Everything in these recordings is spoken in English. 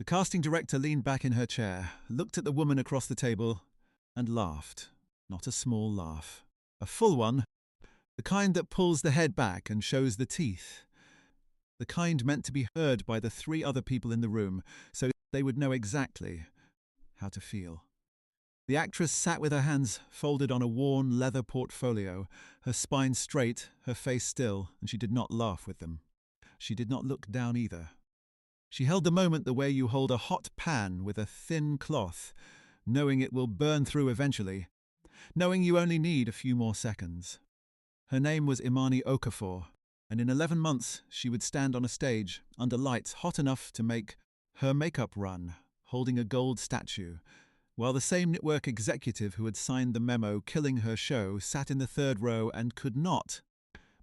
The casting director leaned back in her chair, looked at the woman across the table, and laughed. Not a small laugh. A full one, the kind that pulls the head back and shows the teeth. The kind meant to be heard by the 3 other people in the room, so they would know exactly how to feel. The actress sat with her hands folded on a worn leather portfolio, her spine straight, her face still, and she did not laugh with them. She did not look down either. She held the moment the way you hold a hot pan with a thin cloth, knowing it will burn through eventually, knowing you only need a few more seconds. Her name was Imani Okafor, and in 11 months she would stand on a stage, under lights hot enough to make her makeup run, holding a gold statue, while the same network executive who had signed the memo killing her show sat in the 3rd row and could not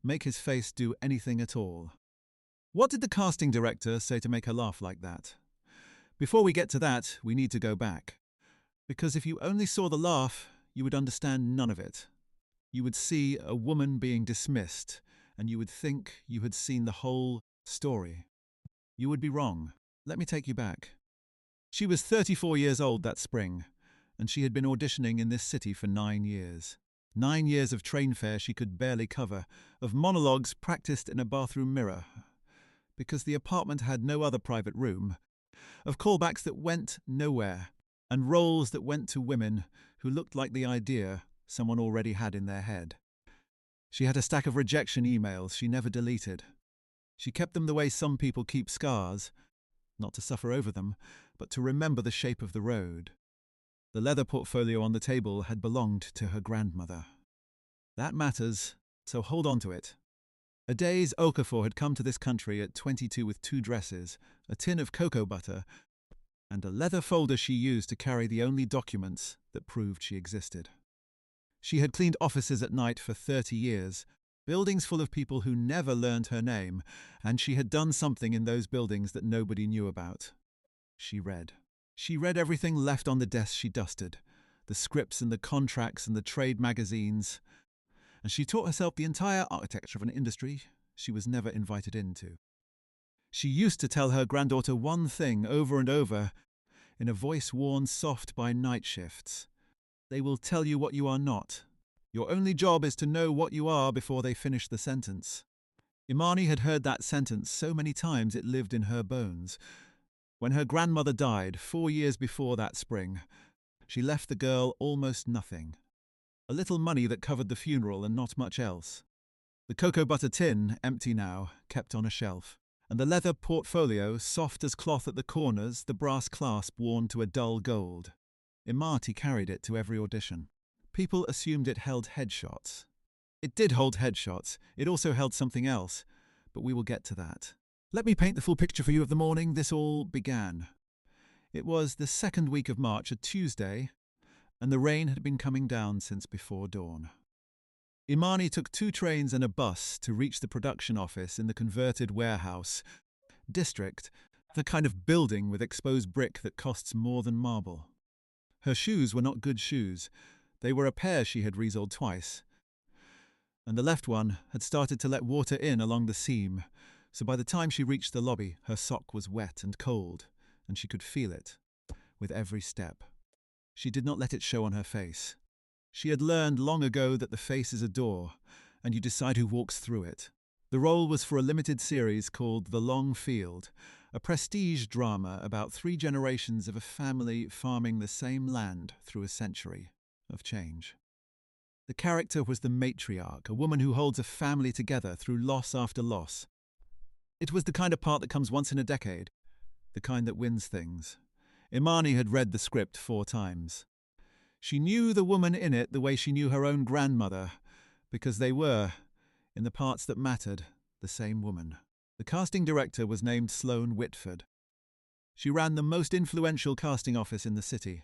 make his face do anything at all. What did the casting director say to make her laugh like that? Before we get to that, we need to go back. Because if you only saw the laugh, you would understand none of it. You would see a woman being dismissed, and you would think you had seen the whole story. You would be wrong. Let me take you back. She was 34 years old that spring, and she had been auditioning in this city for 9 years. 9 years of train fare she could barely cover, of monologues practiced in a bathroom mirror, because the apartment had no other private room, of callbacks that went nowhere, and roles that went to women who looked like the idea someone already had in their head. She had a stack of rejection emails she never deleted. She kept them the way some people keep scars, not to suffer over them, but to remember the shape of the road. The leather portfolio on the table had belonged to her grandmother. That matters, so hold on to it. A day's Okafor had come to this country at 22 with 2 dresses, a tin of cocoa butter, and a leather folder she used to carry the only documents that proved she existed. She had cleaned offices at night for 30 years, buildings full of people who never learned her name, and she had done something in those buildings that nobody knew about. She read. She read everything left on the desk she dusted, the scripts and the contracts and the trade magazines, and she taught herself the entire architecture of an industry she was never invited into. She used to tell her granddaughter one thing over and over, in a voice worn soft by night shifts. They will tell you what you are not. Your only job is to know what you are before they finish the sentence. Imani had heard that sentence so many times it lived in her bones. When her grandmother died 4 years before that spring, she left the girl almost nothing. A little money that covered the funeral and not much else. The cocoa butter tin, empty now, kept on a shelf, and the leather portfolio, soft as cloth at the corners, the brass clasp worn to a dull gold. Imani carried it to every audition. People assumed it held headshots. It did hold headshots. It also held something else, but we will get to that. Let me paint the full picture for you of the morning this all began. It was the 2nd week of March, a Tuesday, and the rain had been coming down since before dawn. Imani took 2 trains and a bus to reach the production office in the converted warehouse district, the kind of building with exposed brick that costs more than marble. Her shoes were not good shoes. They were a pair she had resoled twice, and the left one had started to let water in along the seam, so by the time she reached the lobby, her sock was wet and cold, and she could feel it with every step. She did not let it show on her face. She had learned long ago that the face is a door, and you decide who walks through it. The role was for a limited series called The Long Field, a prestige drama about 3 generations of a family farming the same land through a century of change. The character was the matriarch, a woman who holds a family together through loss after loss. It was the kind of part that comes once in a decade, the kind that wins things. Imani had read the script 4 times. She knew the woman in it the way she knew her own grandmother, because they were, in the parts that mattered, the same woman. The casting director was named Sloane Whitford. She ran the most influential casting office in the city,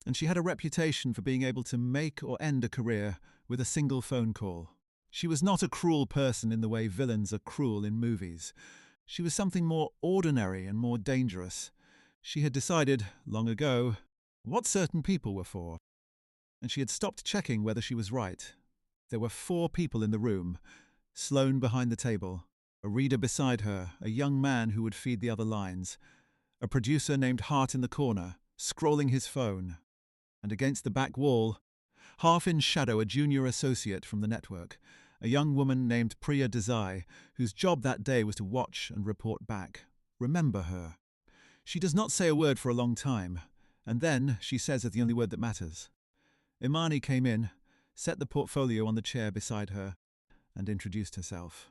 and she had a reputation for being able to make or end a career with a single phone call. She was not a cruel person in the way villains are cruel in movies. She was something more ordinary and more dangerous. She had decided, long ago, what certain people were for, and she had stopped checking whether she was right. There were 4 people in the room, Sloane behind the table, a reader beside her, a young man who would feed the other lines, a producer named Hart in the corner, scrolling his phone, and against the back wall, half in shadow, a junior associate from the network, a young woman named Priya Desai, whose job that day was to watch and report back. Remember her. She does not say a word for a long time, and then she says the only word that matters. Imani came in, set the portfolio on the chair beside her, and introduced herself.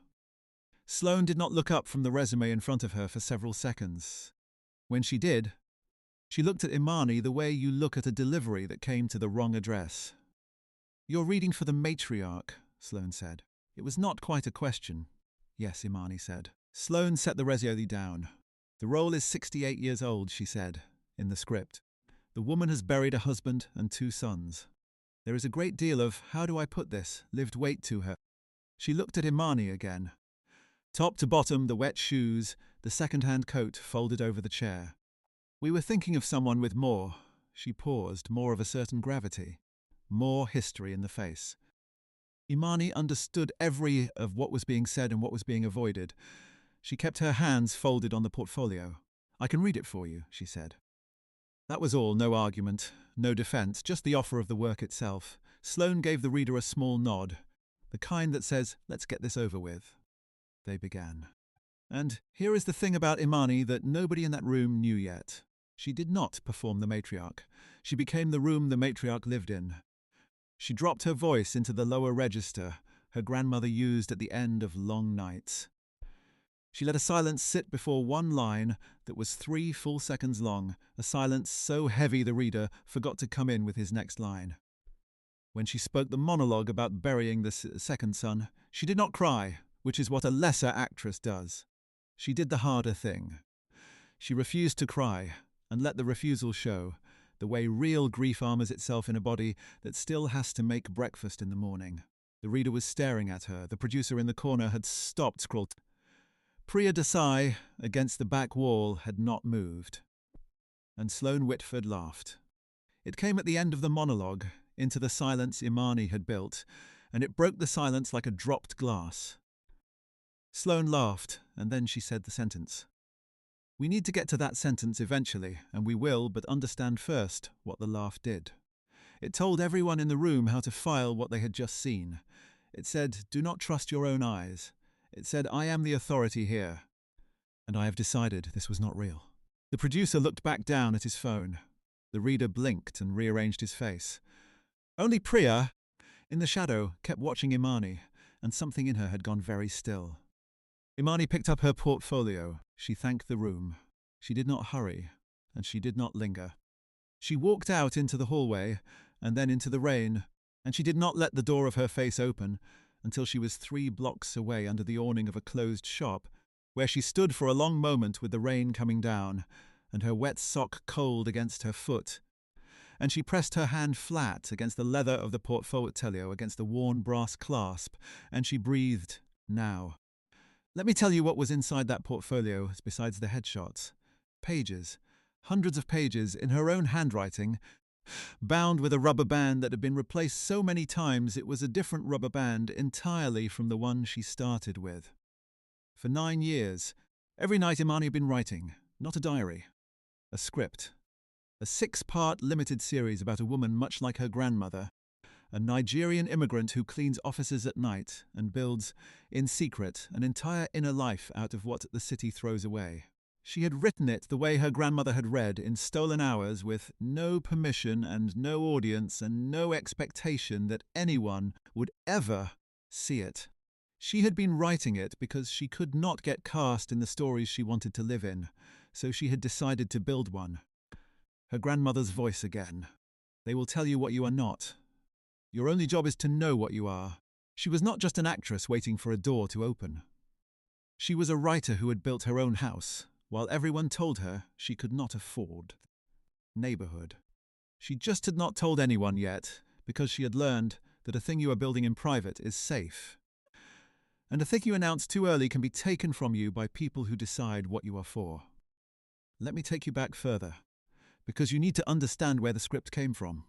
Sloane did not look up from the resume in front of her for several seconds. When she did, she looked at Imani the way you look at a delivery that came to the wrong address. "You're reading for the matriarch," Sloane said. It was not quite a question. "Yes," Imani said. Sloane set the resume down. "The role is 68 years old," she said, in the script. "The woman has buried a husband and 2 sons. There is a great deal of, how do I put this, lived weight to her." She looked at Imani again. Top to bottom, the wet shoes, the second-hand coat folded over the chair. "We were thinking of someone with more," she paused, "more of a certain gravity, more history in the face." Imani understood every of what was being said and what was being avoided. She kept her hands folded on the portfolio. "I can read it for you," she said. That was all, no argument, no defense, just the offer of the work itself. Sloane gave the reader a small nod, the kind that says, "Let's get this over with." They began. And here is the thing about Imani that nobody in that room knew yet. She did not perform the matriarch. She became the room the matriarch lived in. She dropped her voice into the lower register her grandmother used at the end of long nights. She let a silence sit before one line that was 3 full seconds long, a silence so heavy the reader forgot to come in with his next line. When she spoke the monologue about burying the second son, she did not cry, which is what a lesser actress does. She did the harder thing. She refused to cry, and let the refusal show, the way real grief armors itself in a body that still has to make breakfast in the morning. The reader was staring at her. The producer in the corner had stopped scroll. Priya Desai, against the back wall, had not moved. And Sloane Whitford laughed. It came at the end of the monologue, into the silence Imani had built, and it broke the silence like a dropped glass. Sloane laughed, and then she said the sentence. "We need to get to that sentence eventually, and we will, but understand first what the laugh did. It told everyone in the room how to file what they had just seen. It said, 'Do not trust your own eyes.' It said, 'I am the authority here. And I have decided this was not real.'" The producer looked back down at his phone. The reader blinked and rearranged his face. Only Priya, in the shadow, kept watching Imani, and something in her had gone very still. Imani picked up her portfolio. She thanked the room. She did not hurry, and she did not linger. She walked out into the hallway, and then into the rain, and she did not let the door of her face open until she was 3 blocks away under the awning of a closed shop, where she stood for a long moment with the rain coming down, and her wet sock cold against her foot, and she pressed her hand flat against the leather of the portfolio, against the worn brass clasp, and she breathed, "Now." Let me tell you what was inside that portfolio besides the headshots. Pages, hundreds of pages, in her own handwriting, bound with a rubber band that had been replaced so many times it was a different rubber band entirely from the one she started with. For 9 years, every night Imani had been writing, not a diary, a script. A 6-part limited series about a woman much like her grandmother, a Nigerian immigrant who cleans offices at night and builds, in secret, an entire inner life out of what the city throws away. She had written it the way her grandmother had read, in stolen hours, with no permission and no audience and no expectation that anyone would ever see it. She had been writing it because she could not get cast in the stories she wanted to live in, so she had decided to build one. Her grandmother's voice again. "They will tell you what you are not. Your only job is to know what you are." She was not just an actress waiting for a door to open. She was a writer who had built her own house, while everyone told her she could not afford. Neighborhood. She just had not told anyone yet, because she had learned that a thing you are building in private is safe. And a thing you announce too early can be taken from you by people who decide what you are for. Let me take you back further, because you need to understand where the script came from.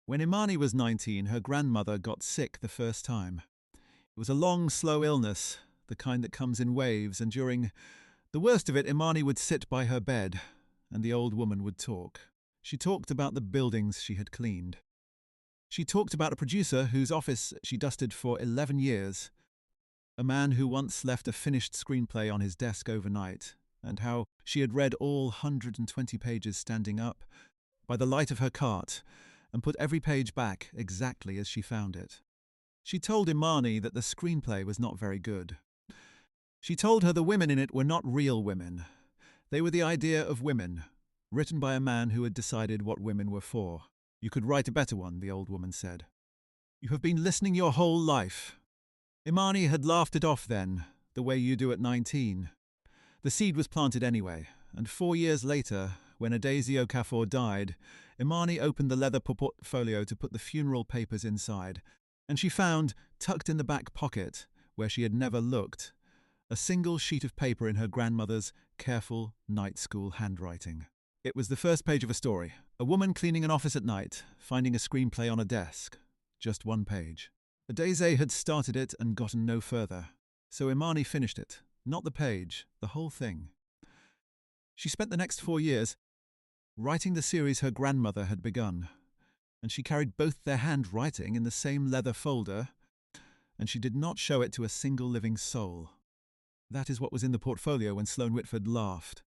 When Imani was 19, her grandmother got sick the first time. It was a long, slow illness, the kind that comes in waves, and during The worst of it, Imani would sit by her bed, and the old woman would talk. She talked about the buildings she had cleaned. She talked about a producer whose office she dusted for 11 years, a man who once left a finished screenplay on his desk overnight, and how she had read all 120 pages standing up, by the light of her cart, and put every page back exactly as she found it. She told Imani that the screenplay was not very good. She told her the women in it were not real women. They were the idea of women, written by a man who had decided what women were for. You could write a better one, the old woman said. You have been listening your whole life. Imani had laughed it off then, the way you do at 19. The seed was planted anyway, and 4 years later, when Adesio Okafor died, Imani opened the leather portfolio to put the funeral papers inside, and she found, tucked in the back pocket, where she had never looked, a single sheet of paper in her grandmother's careful night school handwriting. It was the first page of a story. A woman cleaning an office at night, finding a screenplay on a desk. Just one page. Adese had started it and gotten no further. So Imani finished it. Not the page, the whole thing. She spent the next 4 years writing the series her grandmother had begun. And she carried both their handwriting in the same leather folder, and she did not show it to a single living soul. That is what was in the portfolio when Sloane Whitford laughed.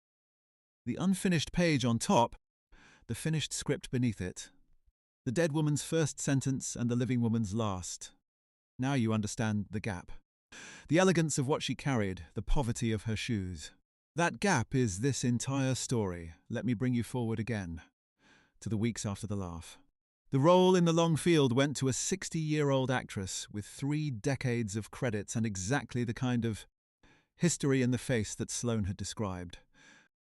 The unfinished page on top, the finished script beneath it. The dead woman's first sentence and the living woman's last. Now you understand the gap. The elegance of what she carried, the poverty of her shoes. That gap is this entire story. Let me bring you forward again, to the weeks after the laugh. The role in The Long Field went to a 60-year-old actress with 3 decades of credits and exactly the kind of history in the face that Sloane had described.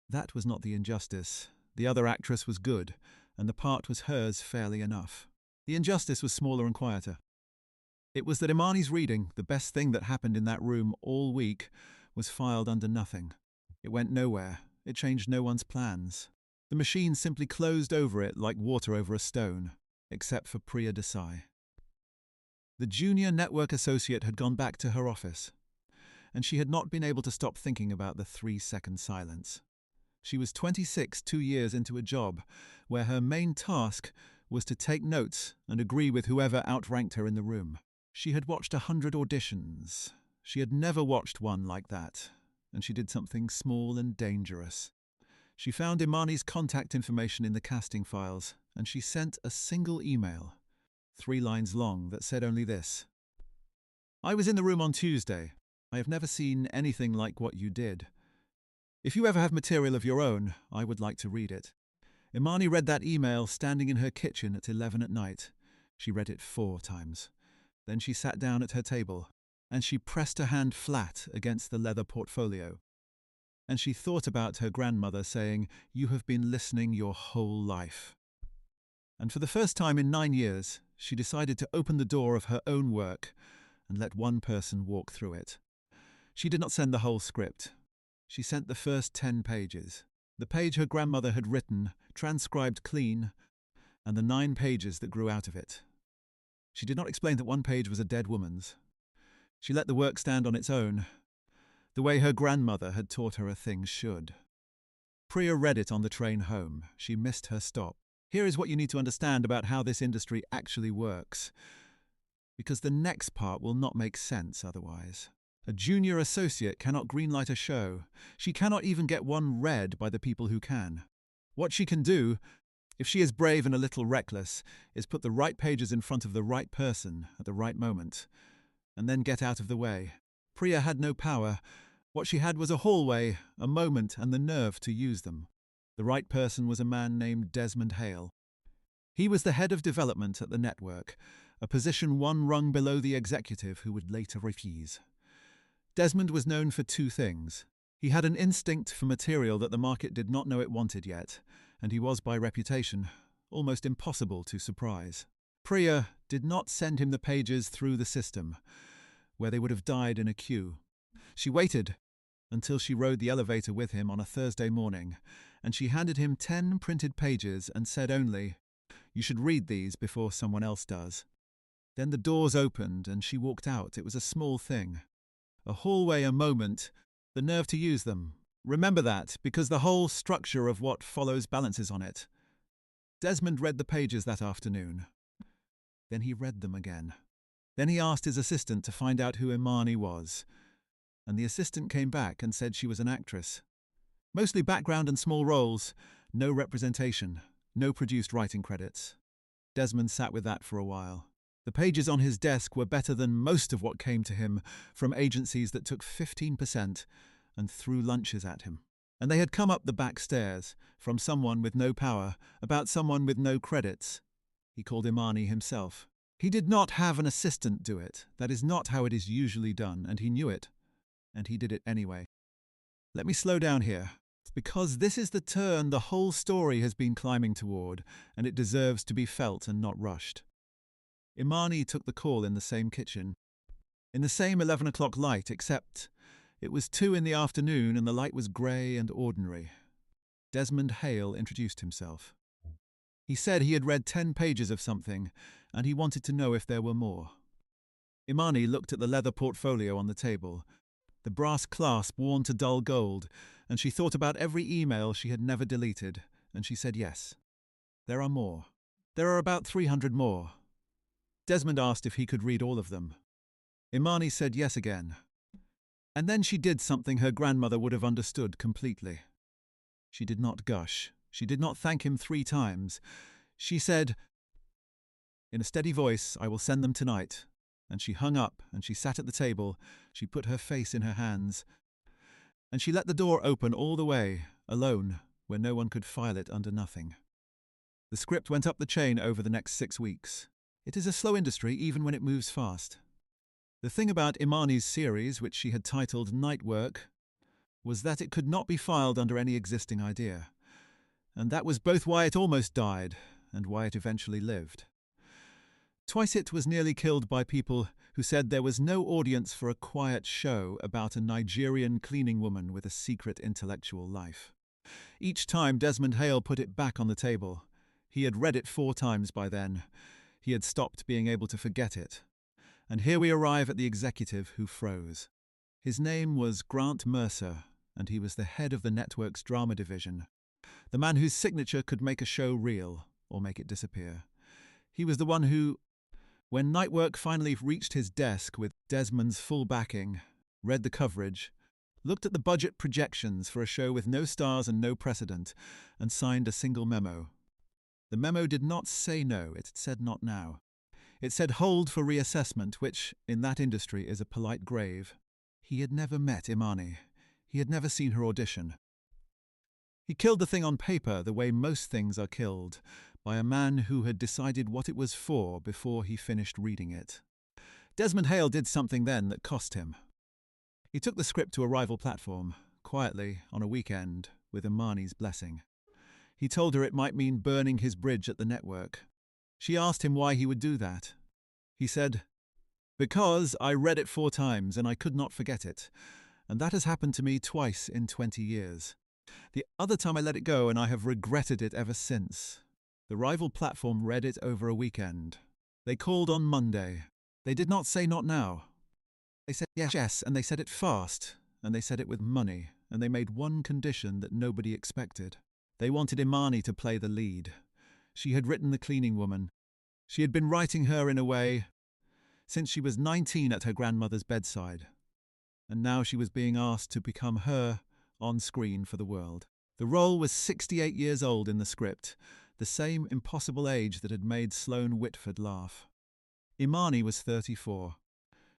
That was not the injustice. The other actress was good, and the part was hers fairly enough. The injustice was smaller and quieter. It was that Imani's reading, the best thing that happened in that room all week, was filed under nothing. It went nowhere. It changed no one's plans. The machine simply closed over it like water over a stone, except for Priya Desai. The junior network associate had gone back to her office, and she had not been able to stop thinking about the 3-second silence. She was 26, 2 years into a job where her main task was to take notes and agree with whoever outranked her in the room. She had watched 100 auditions. She had never watched one like that, and she did something small and dangerous. She found Imani's contact information in the casting files, and she sent a single email, 3 lines long, that said only this: I was in the room on Tuesday. I have never seen anything like what you did. If you ever have material of your own, I would like to read it. Imani read that email standing in her kitchen at 11 at night. She read it 4 times. Then she sat down at her table, and she pressed her hand flat against the leather portfolio. And she thought about her grandmother saying, "You have been listening your whole life." And for the first time in 9 years, she decided to open the door of her own work and let one person walk through it. She did not send the whole script. She sent the first 10 pages. The page her grandmother had written, transcribed clean, and the 9 pages that grew out of it. She did not explain that one page was a dead woman's. She let the work stand on its own, the way her grandmother had taught her a thing should. Priya read it on the train home. She missed her stop. Here is what you need to understand about how this industry actually works, because the next part will not make sense otherwise. A junior associate cannot greenlight a show. She cannot even get one read by the people who can. What she can do, if she is brave and a little reckless, is put the right pages in front of the right person at the right moment, and then get out of the way. Priya had no power. What she had was a hallway, a moment, and the nerve to use them. The right person was a man named Desmond Hale. He was the head of development at the network, a position 1 rung below the executive who would later refuse. Desmond was known for 2 things. He had an instinct for material that the market did not know it wanted yet, and he was, by reputation, almost impossible to surprise. Priya did not send him the pages through the system, where they would have died in a queue. She waited until she rode the elevator with him on a Thursday morning, and she handed him 10 printed pages and said only, "You should read these before someone else does." Then the doors opened and she walked out. It was a small thing. A hallway, a moment, the nerve to use them. Remember that, because the whole structure of what follows balances on it. Desmond read the pages that afternoon. Then he read them again. Then he asked his assistant to find out who Imani was, and the assistant came back and said she was an actress. Mostly background and small roles, no representation, no produced writing credits. Desmond sat with that for a while. The pages on his desk were better than most of what came to him from agencies that took 15% and threw lunches at him. And they had come up the back stairs, from someone with no power, about someone with no credits. He called Imani himself. He did not have an assistant do it. That is not how it is usually done, and he knew it. And he did it anyway. Let me slow down here, because this is the turn the whole story has been climbing toward, and it deserves to be felt and not rushed. Imani took the call in the same kitchen, in the same 11 o'clock light, except it was 2 in the afternoon and the light was grey and ordinary. Desmond Hale introduced himself. He said he had read 10 pages of something, and he wanted to know if there were more. Imani looked at the leather portfolio on the table, the brass clasp worn to dull gold, and she thought about every email she had never deleted, and she said yes. There are more. There are about 300 more. Desmond asked if he could read all of them. Imani said yes again. And then she did something her grandmother would have understood completely. She did not gush. She did not thank him 3 times. She said, in a steady voice, "I will send them tonight." And she hung up, and she sat at the table. She put her face in her hands. And she let the door open all the way, alone, where no one could file it under nothing. The script went up the chain over the next 6 weeks. It is a slow industry, even when it moves fast. The thing about Imani's series, which she had titled Night Work, was that it could not be filed under any existing idea. And that was both why it almost died, and why it eventually lived. Twice it was nearly killed by people who said there was no audience for a quiet show about a Nigerian cleaning woman with a secret intellectual life. Each time Desmond Hale put it back on the table. He had read it 4 times by then. He had stopped being able to forget it. And here we arrive at the executive who froze. His name was Grant Mercer, and he was the head of the network's drama division. The man whose signature could make a show real, or make it disappear. He was the one who, when Night Work finally reached his desk with Desmond's full backing, read the coverage, looked at the budget projections for a show with no stars and no precedent, and signed a single memo. The memo did not say no, it said not now. It said hold for reassessment, which, in that industry, is a polite grave. He had never met Imani. He had never seen her audition. He killed the thing on paper the way most things are killed, by a man who had decided what it was for before he finished reading it. Desmond Hale did something then that cost him. He took the script to a rival platform, quietly, on a weekend, with Imani's blessing. He told her it might mean burning his bridge at the network. She asked him why he would do that. He said, "Because I read it 4 times and I could not forget it, and that has happened to me twice in 20 years. The other time I let it go and I have regretted it ever since." The rival platform read it over a weekend. They called on Monday. They did not say not now. They said yes, and they said it fast, and they said it with money, and they made one condition that nobody expected. They wanted Imani to play the lead. She had written The Cleaning Woman. She had been writing her in a way since she was 19 at her grandmother's bedside. And now she was being asked to become her on screen for the world. The role was 68 years old in the script, the same impossible age that had made Sloane Whitford laugh. Imani was 34.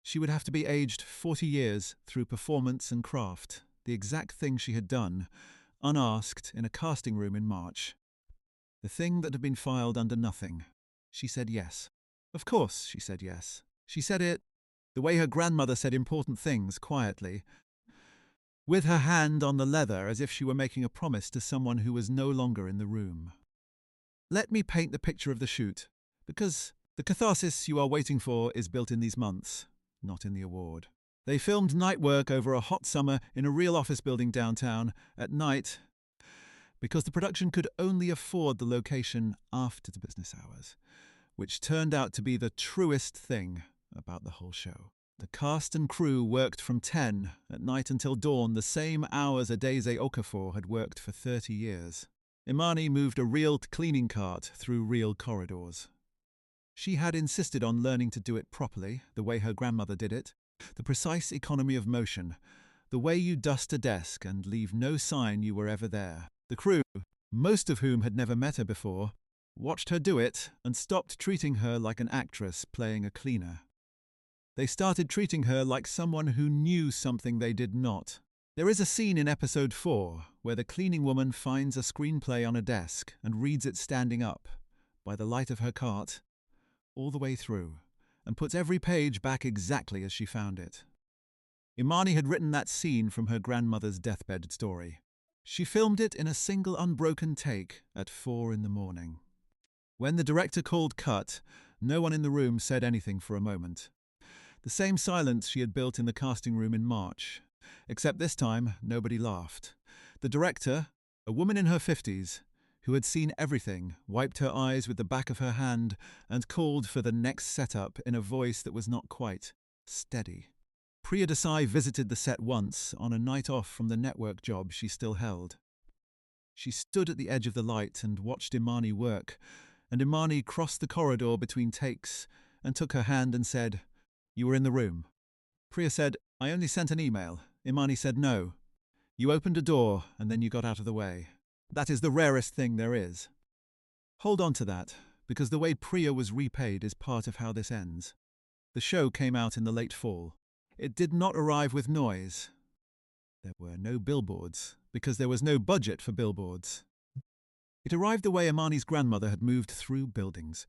She would have to be aged 40 years through performance and craft, the exact thing she had done, unasked, in a casting room in March. The thing that had been filed under nothing. She said yes. Of course she said yes. She said it the way her grandmother said important things, quietly, with her hand on the leather as if she were making a promise to someone who was no longer in the room. Let me paint the picture of the shoot, because the catharsis you are waiting for is built in these months, not in the award. They filmed Night Work over a hot summer in a real office building downtown, at night, because the production could only afford the location after the business hours, which turned out to be the truest thing about the whole show. The cast and crew worked from 10 at night until dawn, the same hours Adeze Okafor had worked for 30 years. Imani moved a real cleaning cart through real corridors. She had insisted on learning to do it properly, the way her grandmother did it, the precise economy of motion, the way you dust a desk and leave no sign you were ever there. The crew, most of whom had never met her before, watched her do it and stopped treating her like an actress playing a cleaner. They started treating her like someone who knew something they did not. There is a scene in episode 4 where the cleaning woman finds a screenplay on a desk and reads it standing up, by the light of her cart, all the way through, and puts every page back exactly as she found it. Imani had written that scene from her grandmother's deathbed story. She filmed it in a single unbroken take at 4 in the morning. When the director called cut, no one in the room said anything for a moment. The same silence she had built in the casting room in March, except this time nobody laughed. The director, a woman in her 50s, who had seen everything, wiped her eyes with the back of her hand and called for the next setup in a voice that was not quite steady. Priya Desai visited the set once on a night off from the network job she still held. She stood at the edge of the light and watched Imani work, and Imani crossed the corridor between takes and took her hand and said, "You were in the room." Priya said, "I only sent an email." Imani said, "No. You opened a door and then you got out of the way. That is the rarest thing there is." Hold on to that, because the way Priya was repaid is part of how this ends. The show came out in the late fall. It did not arrive with noise. There were no billboards, because there was no budget for billboards. It arrived the way Imani's grandmother had moved through buildings,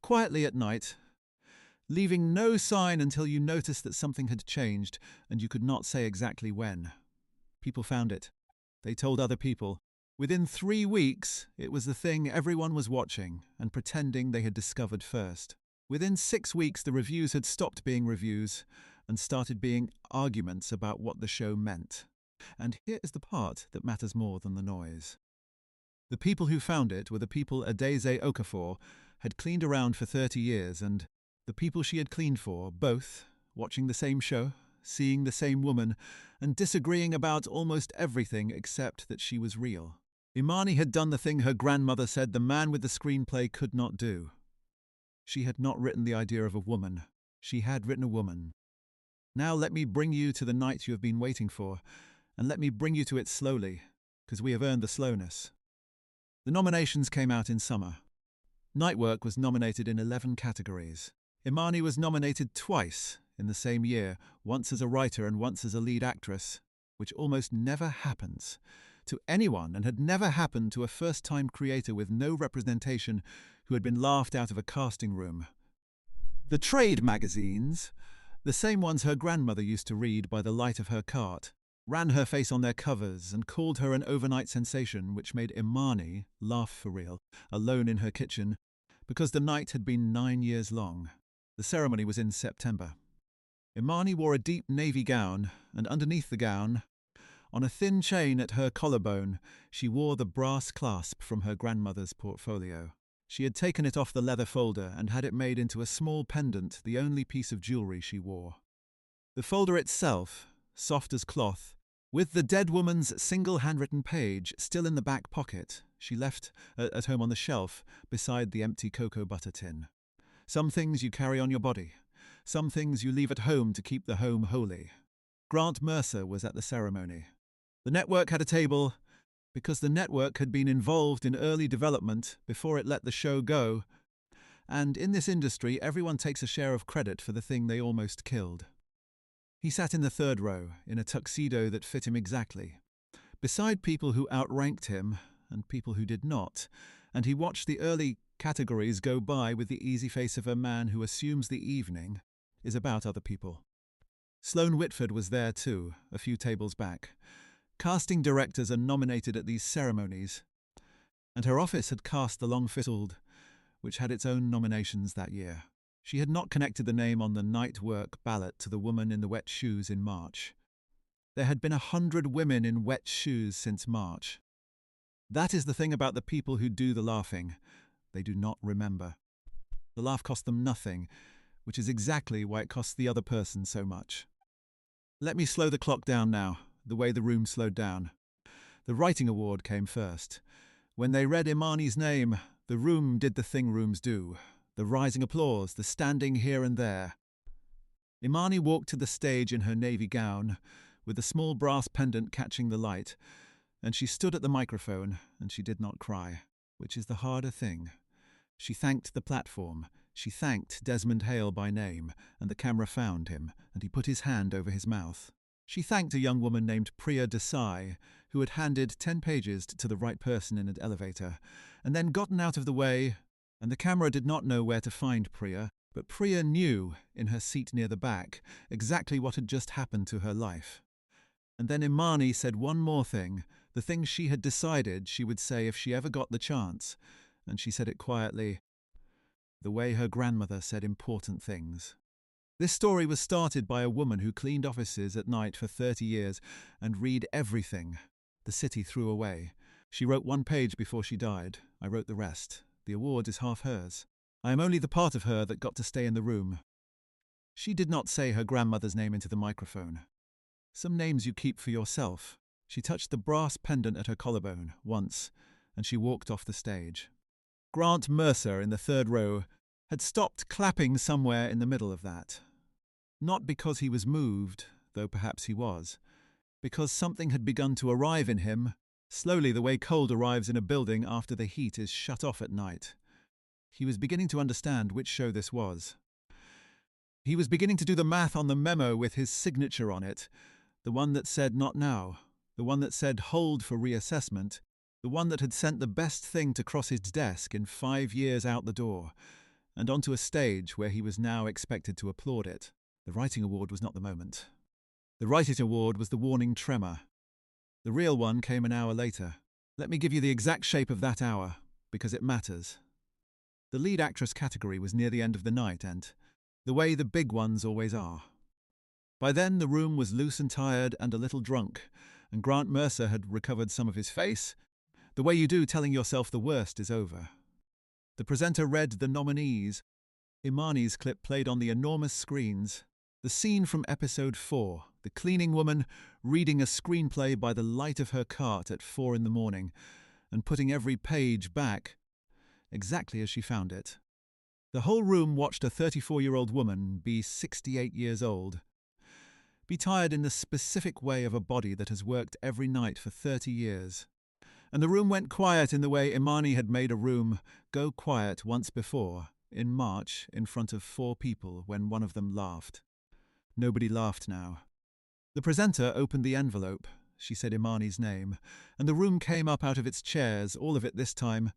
quietly at night, leaving no sign until you noticed that something had changed and you could not say exactly when. People found it. They told other people. Within 3 weeks, it was the thing everyone was watching and pretending they had discovered first. Within 6 weeks, the reviews had stopped being reviews and started being arguments about what the show meant. And here is the part that matters more than the noise. The people who found it were the people Adeze Okafor had cleaned around for 30 years, and the people she had cleaned for, both, watching the same show, seeing the same woman, and disagreeing about almost everything except that she was real. Imani had done the thing her grandmother said the man with the screenplay could not do. She had not written the idea of a woman. She had written a woman. Now let me bring you to the night you have been waiting for, and let me bring you to it slowly, because we have earned the slowness. The nominations came out in summer. Nightwork was nominated in 11 categories. Imani was nominated twice in the same year, once as a writer and once as a lead actress, which almost never happens to anyone and had never happened to a first-time creator with no representation who had been laughed out of a casting room. The trade magazines, the same ones her grandmother used to read by the light of her cart, ran her face on their covers and called her an overnight sensation, which made Imani laugh for real, alone in her kitchen, because the night had been 9 years long. The ceremony was in September. Imani wore a deep navy gown, and underneath the gown, on a thin chain at her collarbone, she wore the brass clasp from her grandmother's portfolio. She had taken it off the leather folder and had it made into a small pendant, the only piece of jewellery she wore. The folder itself, soft as cloth, with the dead woman's single handwritten page still in the back pocket, she left at home on the shelf beside the empty cocoa butter tin. Some things you carry on your body. Some things you leave at home to keep the home holy. Grant Mercer was at the ceremony. The network had a table because the network had been involved in early development before it let the show go, and in this industry everyone takes a share of credit for the thing they almost killed. He sat in the third row, in a tuxedo that fit him exactly, beside people who outranked him and people who did not, and he watched the early categories go by with the easy face of a man who assumes the evening is about other people. Sloane Whitford was there too, a few tables back. Casting directors are nominated at these ceremonies, and her office had cast The Long Fizzled, which had its own nominations that year. She had not connected the name on the night work ballot to the woman in the wet shoes in March. There had been 100 women in wet shoes since March. That is the thing about the people who do the laughing. They do not remember. The laugh cost them nothing, which is exactly why it costs the other person so much. Let me slow the clock down now, the way the room slowed down. The writing award came first. When they read Imani's name, the room did the thing rooms do. The rising applause, the standing here and there. Imani walked to the stage in her navy gown, with a small brass pendant catching the light, and she stood at the microphone, and she did not cry, which is the harder thing. She thanked the platform. She thanked Desmond Hale by name, and the camera found him, and he put his hand over his mouth. She thanked a young woman named Priya Desai, who had handed 10 pages to the right person in an elevator, and then gotten out of the way, and the camera did not know where to find Priya, but Priya knew, in her seat near the back, exactly what had just happened to her life. And then Imani said one more thing, the thing she had decided she would say if she ever got the chance, and she said it quietly, the way her grandmother said important things. This story was started by a woman who cleaned offices at night for 30 years and read everything the city threw away. She wrote 1 page before she died. I wrote the rest. The award is half hers. I am only the part of her that got to stay in the room. She did not say her grandmother's name into the microphone. Some names you keep for yourself. She touched the brass pendant at her collarbone once, and she walked off the stage. Grant Mercer in the 3rd row had stopped clapping somewhere in the middle of that. Not because he was moved, though perhaps he was, because something had begun to arrive in him, slowly the way cold arrives in a building after the heat is shut off at night. He was beginning to understand which show this was. He was beginning to do the math on the memo with his signature on it, the one that said not now, the one that said hold for reassessment, the one that had sent the best thing to cross his desk in 5 years out the door, and onto a stage where he was now expected to applaud it. The writing award was not the moment. The writing award was the warning tremor. The real one came an hour later. Let me give you the exact shape of that hour, because it matters. The lead actress category was near the end of the night, and the way the big ones always are. By then the room was loose and tired and a little drunk, and Grant Mercer had recovered some of his face, the way you do telling yourself the worst is over. The presenter read the nominees. Imani's clip played on the enormous screens. The scene from episode 4, the cleaning woman reading a screenplay by the light of her cart at 4 in the morning and putting every page back exactly as she found it. The whole room watched a 34-year-old woman be 68 years old, be tired in the specific way of a body that has worked every night for 30 years. And the room went quiet in the way Imani had made a room go quiet once before, in March, in front of 4 people when one of them laughed. Nobody laughed now. The presenter opened the envelope. She said Imani's name, and the room came up out of its chairs, all of it this time.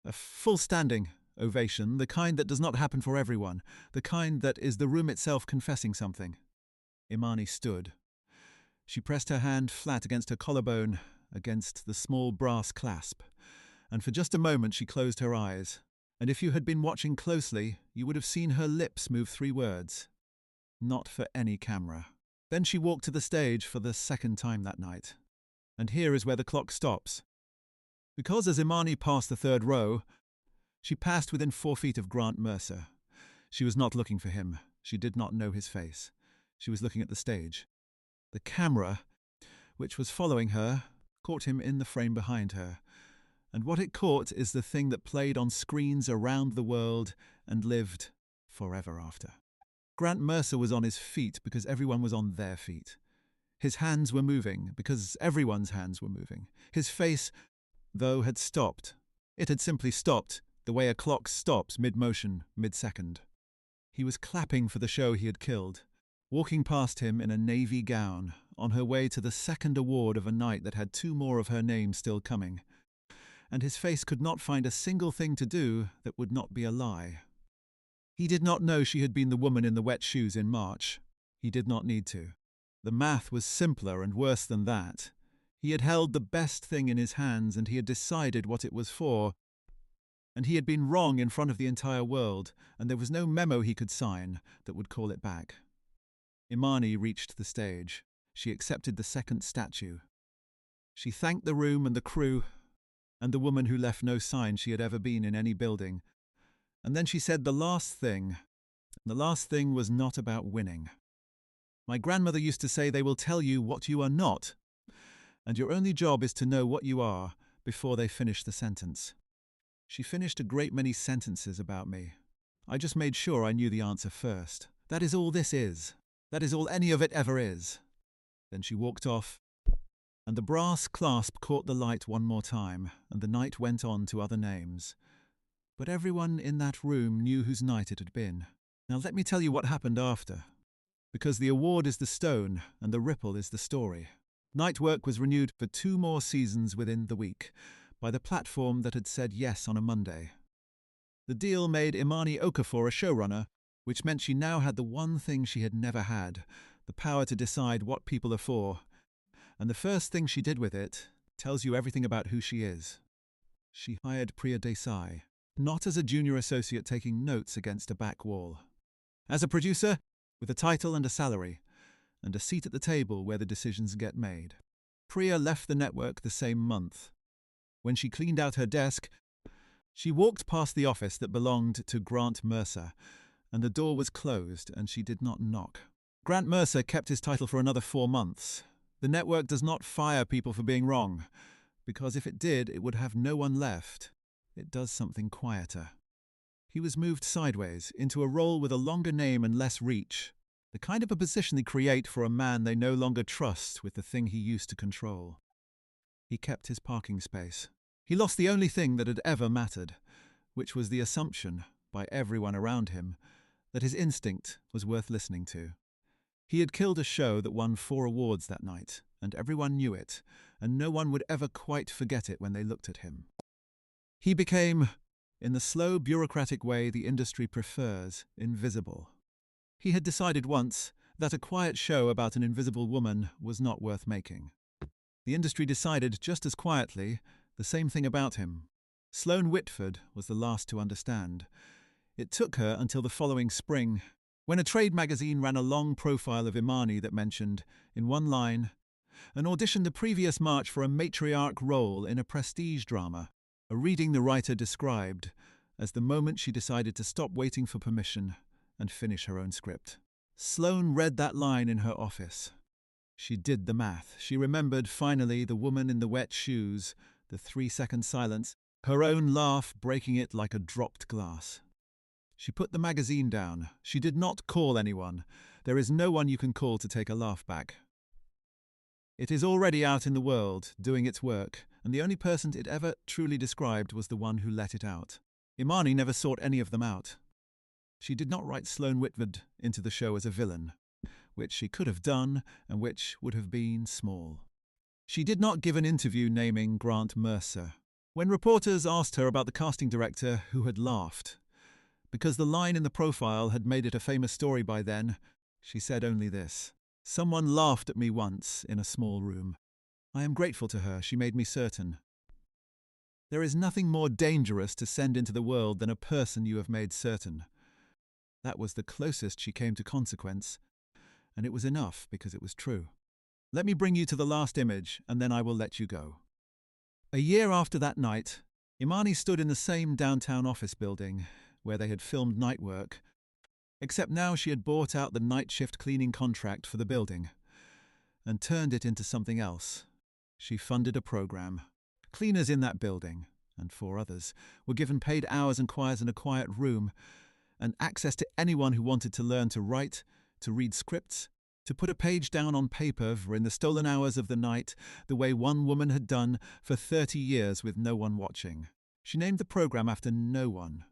A full standing ovation, the kind that does not happen for everyone, the kind that is the room itself confessing something. Imani stood. She pressed her hand flat against her collarbone, against the small brass clasp, and for just a moment she closed her eyes, and if you had been watching closely, you would have seen her lips move 3 words. Not for any camera. Then she walked to the stage for the 2nd time that night. And here is where the clock stops. Because as Imani passed the 3rd row, she passed within 4 feet of Grant Mercer. She was not looking for him. She did not know his face. She was looking at the stage. The camera, which was following her, caught him in the frame behind her, and what it caught is the thing that played on screens around the world and lived forever after. Grant Mercer was on his feet because everyone was on their feet. His hands were moving because everyone's hands were moving. His face, though, had stopped. It had simply stopped, the way a clock stops mid-motion, mid-second. He was clapping for the show he had killed, walking past him in a navy gown, on her way to the 2nd award of a night that had 2 more of her name still coming. And his face could not find a single thing to do that would not be a lie. He did not know she had been the woman in the wet shoes in March. He did not need to. The math was simpler and worse than that. He had held the best thing in his hands and he had decided what it was for. And he had been wrong in front of the entire world, and there was no memo he could sign that would call it back. Imani reached the stage. She accepted the 2nd statue. She thanked the room and the crew, and the woman who left no sign she had ever been in any building. And then she said the last thing, The last thing was not about winning. My grandmother used to say they will tell you what you are not, and your only job is to know what you are before they finish the sentence. She finished a great many sentences about me. I just made sure I knew the answer first. That is all this is. That is all any of it ever is. Then she walked off, and the brass clasp caught the light one more time, and the night went on to other names. But everyone in that room knew whose night it had been. Now let me tell you what happened after, because the award is the stone and the ripple is the story. Night work was renewed for 2 more seasons within the week by the platform that had said yes on a Monday. The deal made Imani Okafor a showrunner, which meant she now had the one thing she had never had, the power to decide what people are for. And the first thing she did with it tells you everything about who she is. She hired Priya Desai, not as a junior associate taking notes against a back wall. As a producer, with a title and a salary, and a seat at the table where the decisions get made. Priya left the network the same month. When she cleaned out her desk, she walked past the office that belonged to Grant Mercer, and the door was closed and she did not knock. Grant Mercer kept his title for another 4 months. The network does not fire people for being wrong, because if it did, it would have no one left. It does something quieter. He was moved sideways into a role with a longer name and less reach, the kind of a position they create for a man they no longer trust with the thing he used to control. He kept his parking space. He lost the only thing that had ever mattered, which was the assumption, by everyone around him, that his instinct was worth listening to. He had killed a show that won 4 awards that night, and everyone knew it, and no one would ever quite forget it when they looked at him. He became, in the slow bureaucratic way the industry prefers, invisible. He had decided once that a quiet show about an invisible woman was not worth making. The industry decided just as quietly the same thing about him. Sloane Whitford was the last to understand. It took her until the following spring, when a trade magazine ran a long profile of Imani that mentioned, in one line, an audition the previous March for a matriarch role in a prestige drama, a reading the writer described as the moment she decided to stop waiting for permission and finish her own script. Sloane read that line in her office. She did the math. She remembered, finally, the woman in the wet shoes, the 3-second silence, her own laugh breaking it like a dropped glass. She put the magazine down. She did not call anyone. There is no one you can call to take a laugh back. It is already out in the world, doing its work, and the only person it ever truly described was the one who let it out. Imani never sought any of them out. She did not write Sloane Whitford into the show as a villain, which she could have done and which would have been small. She did not give an interview naming Grant Mercer. When reporters asked her about the casting director who had laughed, because the line in the profile had made it a famous story by then, she said only this: "Someone laughed at me once in a small room. I am grateful to her, she made me certain. There is nothing more dangerous to send into the world than a person you have made certain." That was the closest she came to consequence, and it was enough because it was true. Let me bring you to the last image, and then I will let you go. A year after that night, Imani stood in the same downtown office building where they had filmed Night Work, except now she had bought out the night shift cleaning contract for the building and turned it into something else. She funded a program. Cleaners in that building, and 4 others, were given paid hours and choirs in a quiet room, and access to anyone who wanted to learn to write, to read scripts, to put a page down on paper for in the stolen hours of the night, the way one woman had done for 30 years with no one watching. She named the program after no one.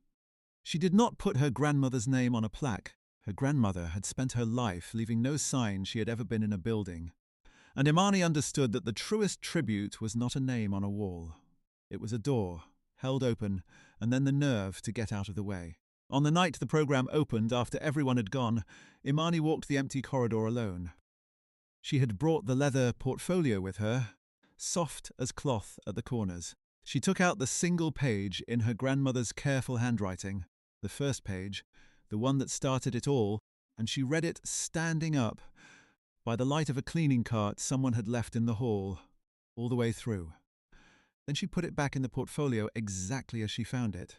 She did not put her grandmother's name on a plaque. Her grandmother had spent her life leaving no sign she had ever been in a building. And Imani understood that the truest tribute was not a name on a wall. It was a door, held open, and then the nerve to get out of the way. On the night the program opened, after everyone had gone, Imani walked the empty corridor alone. She had brought the leather portfolio with her, soft as cloth at the corners. She took out the single page in her grandmother's careful handwriting, the first page, the one that started it all, and she read it standing up, by the light of a cleaning cart someone had left in the hall, all the way through. Then she put it back in the portfolio exactly as she found it,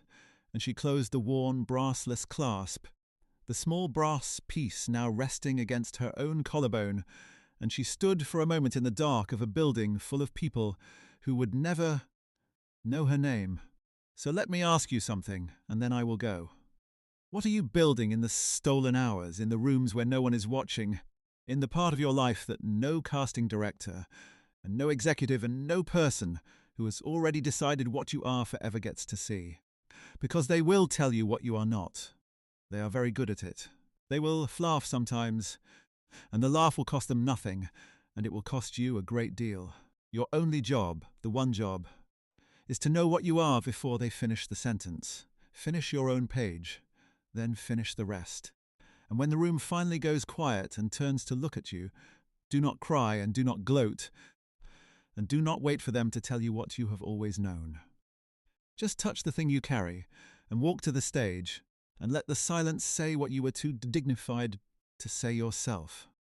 and she closed the worn, brassless clasp the small brass piece now resting against her own collarbone, and she stood for a moment in the dark of a building full of people who would never know her name. So let me ask you something, and then I will go. What are you building in the stolen hours, in the rooms where no one is watching, in the part of your life that no casting director, and no executive, and no person who has already decided what you are forever gets to see? Because they will tell you what you are not. They are very good at it. They will laugh sometimes, and the laugh will cost them nothing, and it will cost you a great deal. Your only job, the one job, is to know what you are before they finish the sentence. Finish your own page, then finish the rest. And when the room finally goes quiet and turns to look at you, do not cry and do not gloat, and do not wait for them to tell you what you have always known. Just touch the thing you carry and walk to the stage, and let the silence say what you were too dignified to say yourself.